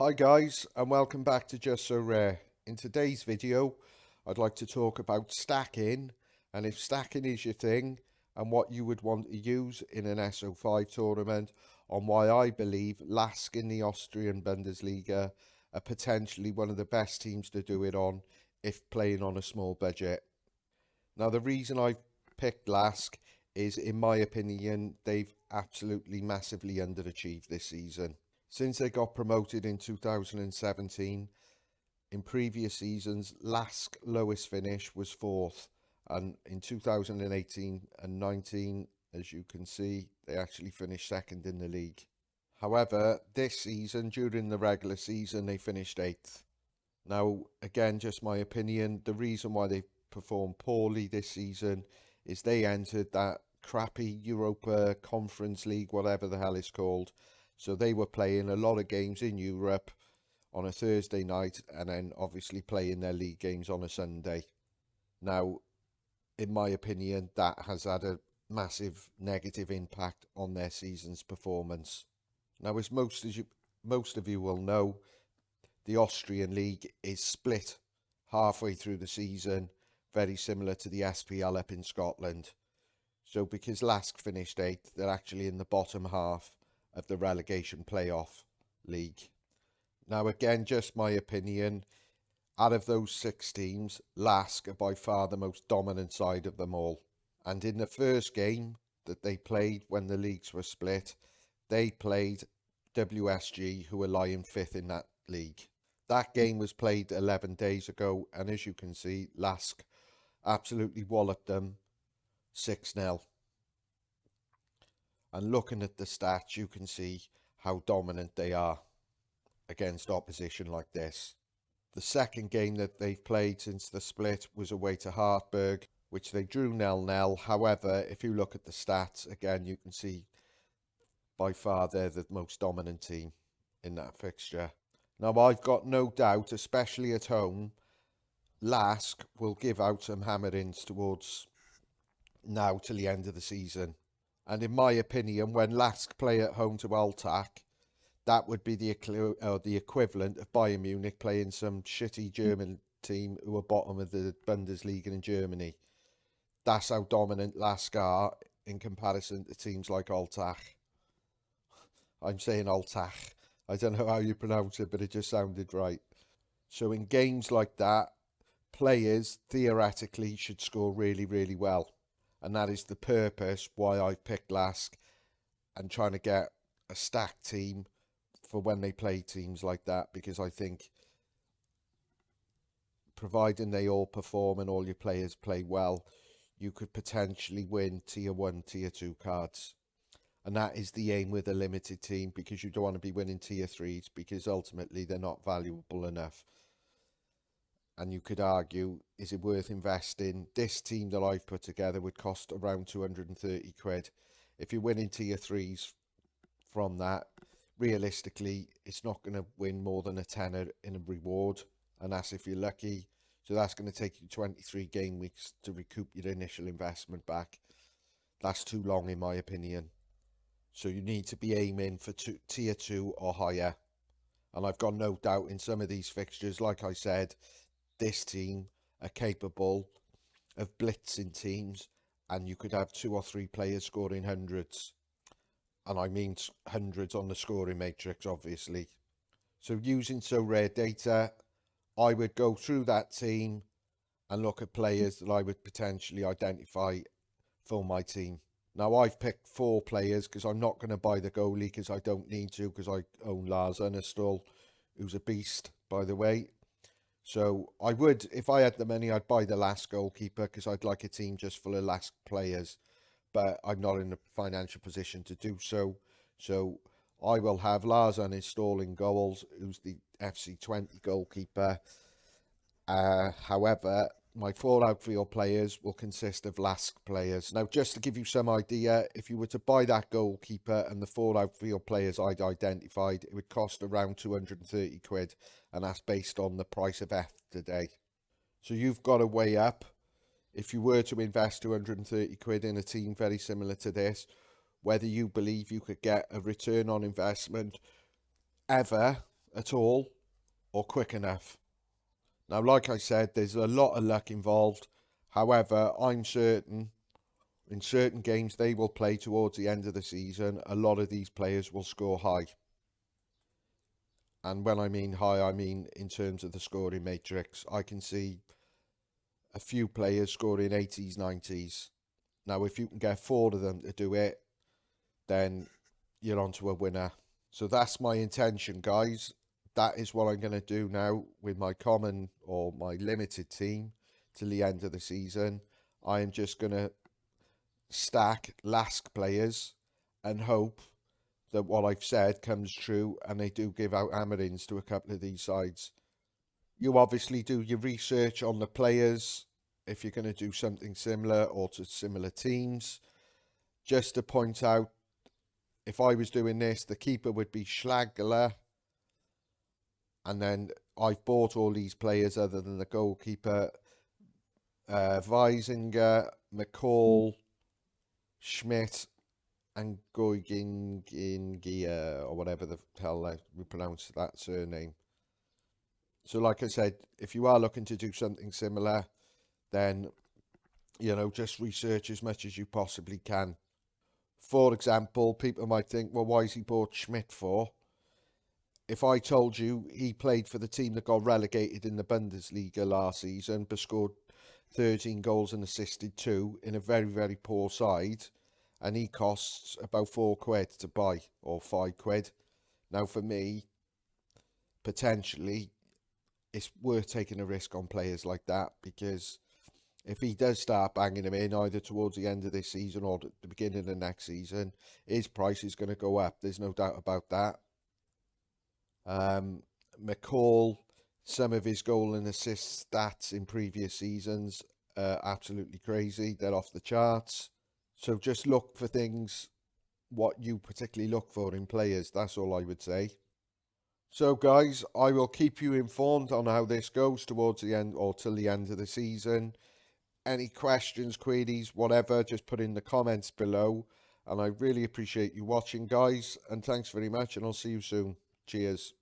Hi guys, and welcome back to Just So Rare. In today's video, I'd like to talk about stacking, and if stacking is your thing, and what you would want to use in an SO5 tournament, on why I believe LASK in the Austrian Bundesliga are potentially one of the best teams to do it on if playing on a small budget. Now, the reason I've picked LASK is, in my opinion, they've absolutely massively underachieved this season. Since they got promoted in 2017, in previous seasons, LASK lowest finish was fourth. And in 2018 and 19, as you can see, they actually finished second in the league. However, this season, during the regular season, they finished eighth. Now, again, just my opinion, the reason why they performed poorly this season is they entered that crappy Europa Conference League, whatever the hell it's called. So they were playing a lot of games in Europe on a Thursday night and then obviously playing their league games on a Sunday. Now, in my opinion, that has had a massive negative impact on their season's performance. Now, as most of you will know, the Austrian league is split halfway through the season, very similar to the SPL up in Scotland. So because LASK finished eighth, they're actually in the bottom half of the relegation playoff league. Now, again, just my opinion, out of those six teams, LASK are by far the most dominant side of them all. And in the first game that they played when the leagues were split, they played WSG, who are lying fifth in that league. That game was played 11 days ago, and as you can see, LASK absolutely walloped them 6-0. And looking at the stats, you can see how dominant they are against opposition like this. The second game that they've played since the split was away to Hartberg, which they drew 0-0. However, if you look at the stats, again, you can see by far they're the most dominant team in that fixture. Now, I've got no doubt, especially at home, LASK will give out some hammerings towards now till the end of the season. And in my opinion, when LASK play at home to Altak, that would be the equivalent of Bayern Munich playing some shitty German team who are bottom of the Bundesliga in Germany. That's how dominant LASK are in comparison to teams like Altak. I'm saying Altach. I don't know how you pronounce it, but it just sounded right. So in games like that, players theoretically should score really, really well. And that is the purpose why I've picked LASK and trying to get a stacked team for when they play teams like that, because I think providing they all perform and all your players play well, you could potentially win tier 1, tier 2 cards. And that is the aim with a limited team, because you don't want to be winning tier 3s because ultimately they're not valuable enough. And you could argue, is it worth investing? This team that I've put together would cost around 230 quid. If you're winning tier 3s from that, realistically, it's not going to win more than a tenner in a reward. And that's if you're lucky. So that's going to take you 23 game weeks to recoup your initial investment back. That's too long in my opinion. So you need to be aiming for tier 2 or higher. And I've got no doubt in some of these fixtures, like I said, this team are capable of blitzing teams, and you could have 2 or 3 players scoring hundreds. And I mean hundreds on the scoring matrix, obviously. So using Sorare data, I would go through that team and look at players that I would potentially identify for my team. Now, I've picked 4 players because I'm not going to buy the goalie because I don't need to, because I own Lars Unnerstall, who's a beast, by the way. So I would, if I had the money, I'd buy the LASK goalkeeper because I'd like a team just full of LASK players. But I'm not in a financial position to do so. So I will have Lars Unnerstall in goals, who's the FC20 goalkeeper. However, my 4 outfield players will consist of LASK players. Now, just to give you some idea, if you were to buy that goalkeeper and the 4 outfield players I'd identified, it would cost around 230 quid, and that's based on the price of F today. So you've got to weigh up, if you were to invest 230 quid in a team very similar to this, whether you believe you could get a return on investment ever at all or quick enough. Now, like I said, there's a lot of luck involved. However, I'm certain in certain games they will play towards the end of the season, a lot of these players will score high. And when I mean high, I mean in terms of the scoring matrix. I can see a few players scoring 80s, 90s. Now, if you can get four of them to do it, then you're onto a winner. So that's my intention, guys. That is what I'm going to do now with my common or my limited team till the end of the season. I am just going to stack LASK players and hope that what I've said comes true and they do give out hammerings to a couple of these sides. You obviously do your research on the players if you're going to do something similar or to similar teams. Just to point out, if I was doing this, the keeper would be Schlagler. And then I've bought all these players other than the goalkeeper. Weisinger, McCall, Schmidt, and Goigingia, or whatever the hell we pronounce that surname. So like I said, if you are looking to do something similar, then, you know, just research as much as you possibly can. For example, people might think, well, why is he bought Schmidt for? If I told you he played for the team that got relegated in the Bundesliga last season, but scored 13 goals and assisted 2 in a very, very poor side, and he costs about £4 to buy, or £5. Now, for me, potentially, it's worth taking a risk on players like that, because if he does start banging them in either towards the end of this season or the beginning of next season, his price is going to go up. There's no doubt about that. McCall, some of his goal and assist stats in previous seasons are absolutely crazy. They're off the charts. So just look for things, what you particularly look for in players. That's all I would say. So, guys, I will keep you informed on how this goes towards the end or till the end of the season. Any questions, queries, whatever, just put in the comments below. And I really appreciate you watching, guys. And thanks very much. And I'll see you soon. Cheers.